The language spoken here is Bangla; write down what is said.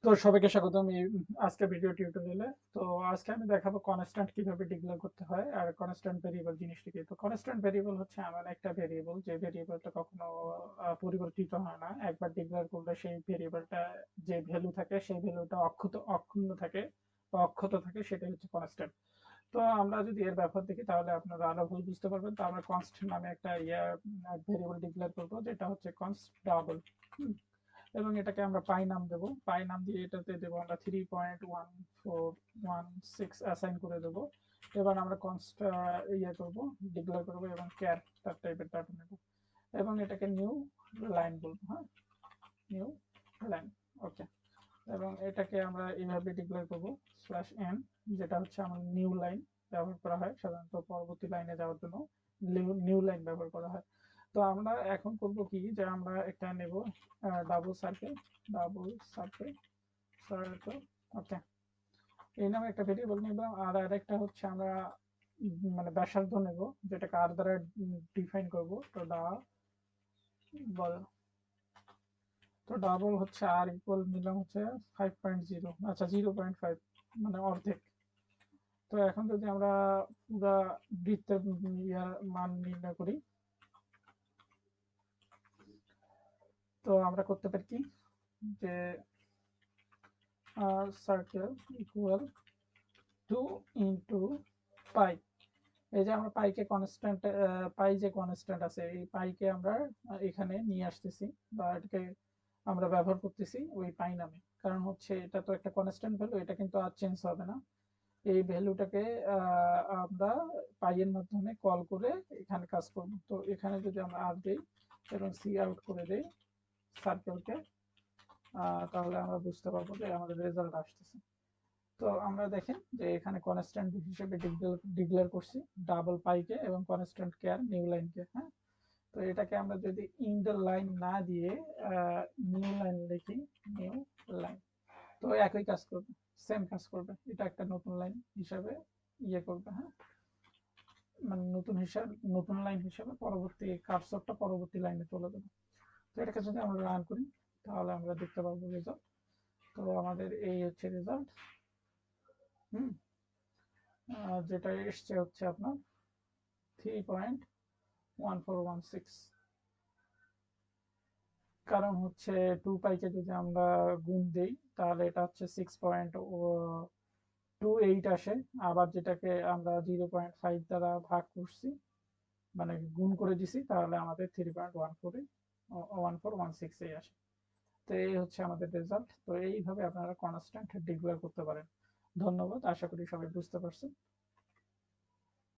তো সবাইকে স্বাগতম এই আজকে ভিডিও টিউটোরিয়ালে। তো আজকে আমি দেখাবো কনস্ট্যান্ট কিভাবে ডিক্লেয়ার করতে হয় আর কনস্ট্যান্ট ভেরিয়েবল জিনিসটা কি। তো কনস্ট্যান্ট ভেরিয়েবল হচ্ছে এমন একটা ভেরিয়েবল যে ভেরিয়েবলটা কখনো পরিবর্তিত হয় না। একবার ডিক্লেয়ার করলে সেই ভেরিয়েবলটা যে ভ্যালু থাকে সেই ভ্যালুটা অক্ষুণ্ণ থাকে বা অক্ষত থাকে, সেটাই হচ্ছে কনস্ট্যান্ট। তো আমরা যদি এর ব্যবহার দেখি তাহলে আপনারা আরো ভুল বুঝতে পারবেন। তো আমরা কনস্ট নামে একটা ভেরিয়েবল ডিক্লেয়ার করবো, যেটা হচ্ছে কনস্ট ডাবল। এবং এটাকে আমরা পাই নাম দেব। পাই নাম দিয়ে এটাতে দেবো আমরা 3.1416 অ্যাসাইন করে দেব। এবার আমরা কনস্ট করব, ডিক্লেয়ার করব এবং ক্যার তার টাইপের ডাটা নেব এবং এটাকে নিউ লাইন বলবো। হ্যাঁ, নিউ লাইন। ওকে। এবং এটাকে আমরা এইভাবে ডিক্লেয়ার করব স্ল্যাশ এন, যেটা হচ্ছে আমার নিউ লাইন ব্যবহার করা হয় সাধারণত পরবর্তী লাইনে যাওয়ার জন্য। নিউ লাইন ব্যবহার করা হয়। তো আমরা এখন করব কি, যে আমরা একটা নেব double circle, double circle, circle. Okay. এই নামে একটা ভেরিয়েবল নেব। আর আরেকটা হচ্ছে আমরা মানে ব্যাসার্ধ নেব, যেটাকে আর দ্বারা ডিফাইন করব। তো ডাবল, তো ডাবল হচ্ছে আর ইকুয়াল নিলাম হচ্ছে 5.0, আচ্ছা 0.5, মানে অর্ধেক। তো এখন যদি আমরা পুরা বৃত্তের মান নির্ণয় করি, তো আমরা করতে পারি কি, যে সার্কেল ইকুয়াল 2 ইন্টু পাই। এই যে আমরা পাইকে কনস্ট্যান্ট, পাই যে কনস্ট্যান্ট আছে এই পাইকে আমরা এখানে নিয়ে আসতেছি, বা এটাকে আমরা ব্যবহার করতেছি ওই পাই নামে। কারণ হচ্ছে এটা তো একটা কনস্ট্যান্ট ভ্যালু, এটা কিন্তু আর চেঞ্জ হবে না। এই ভ্যালুটাকে আমরা পাই এর মাধ্যমে কল করে এখানে কাজ করব। তো এখানে যদি আমরা আর দেই এবং সি আউট করে দেই সার্কেলকে, তাহলে আমরা বুঝতে পারবো যে আমাদের রেজাল্ট আসতেছে। তো আমরা দেখেন যে এখানে কনস্ট্যান্ট হিসেবে ডিক্লেয়ার করছি ডাবল পাইকে এবং কনস্ট্যান্ট কেয়ার নিউ লাইনকে। হ্যাঁ, তো এটাকে আমরা যদি ইন দ্য লাইন না দিয়ে নিউ লাইন লিখি, নিউ লাইন, তো একই কাজ করবে, সেম কাজ করবে। এটা একটা নতুন লাইন হিসাবে করবে। হ্যাঁ, মানে নতুন লাইন হিসাবে পরবর্তী কার্সরটা পরবর্তী লাইনে চলে যাবে। তো এটাকে যদি আমরা রান করি তাহলে আমরা দেখতে পাবো রেজাল্ট। তো আমাদের এই হচ্ছে রেজাল্ট। হুম, যেটা এসছে হচ্ছে আপনার 3.1416। কারণ হচ্ছে 2 পাইকে যদি আমরা গুণ দেই তাহলে এটা হচ্ছে 6.28 আসে। আবার যেটাকে আমরা 0.5 দ্বারা ভাগ করছি, মানে গুণ করে দিছি, তাহলে আমাদের 3.1416 আসে। তো এই হচ্ছে আমাদের রেজাল্ট। তো এইভাবে আপনারা কনস্ট্যান্ট ডিক্লেয়ার করতে পারেন। ধন্যবাদ, আশা করি সবাই বুঝতে পারছেন।